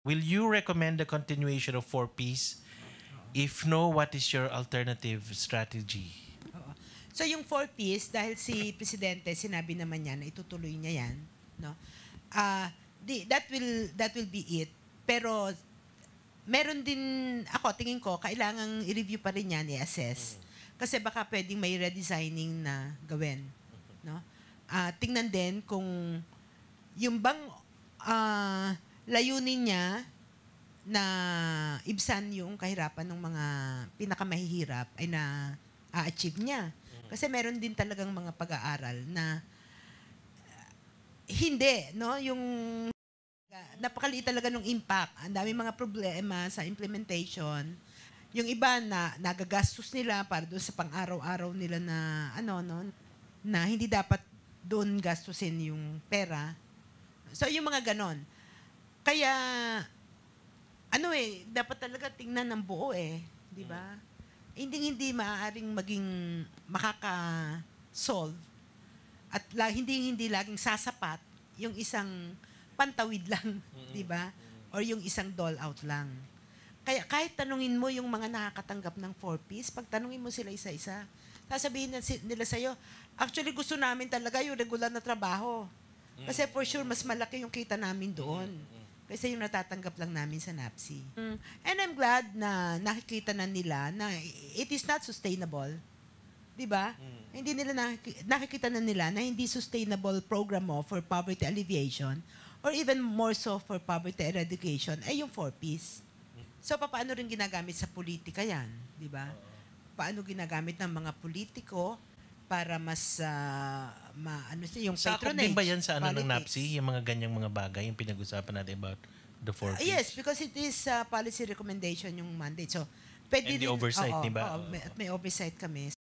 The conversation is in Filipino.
Will you recommend the continuation of 4Ps? If no, what is your alternative strategy? Oo. So yung 4Ps, dahil si Presidente sinabi naman niya na itutuloy niya yan, no? That will be it. Pero meron din ako tingin ko kailangang i-review pa rin yan, i-assess. Kasi baka pwedeng may redesigning na gawin, no? Tingnan din kung yung bang layunin niya na ibsan yung kahirapan ng mga pinakamahihirap ay na a-achieve niya. Kasi meron din talagang mga pag-aaral na hindi, no? Yung napakaliit talaga ng impact. Ang dami mga problema sa implementation. Yung iba na nagagastos nila para doon sa pang-araw-araw nila na na hindi dapat doon gastusin yung pera. So yung mga ganon. Kaya dapat talaga tingnan ng buo di ba? Hindi maaaring maging makaka-solve at hindi laging sasapat yung isang pantawid lang, di ba? Or yung isang dole out lang. Kaya kahit tanungin mo yung mga nakakatanggap ng 4Ps, pag tanungin mo sila isa-isa, sasabihin nila sa'yo, actually gusto namin talaga yung regular na trabaho. Kasi for sure, mas malaki yung kita namin doon. Kasi yung natatanggap lang namin sa NAPSI. And I'm glad na nakikita na nila na it is not sustainable. Di ba? Hindi nila nakikita na nila na hindi sustainable program mo for poverty alleviation or even more so for poverty eradication ay yung 4Ps. So, paano rin ginagamit sa politika yan? Di ba? Paano ginagamit ng mga politiko para mas yung Sakop patronage. din ba yan sa ng politics. NAPSI? Yung mga ganyang mga bagay, yung pinag-usapan natin about the 4Ps? Yes, because it is policy recommendation yung mandate. So, pwede And the rin, oversight, di ba? at may oversight kami.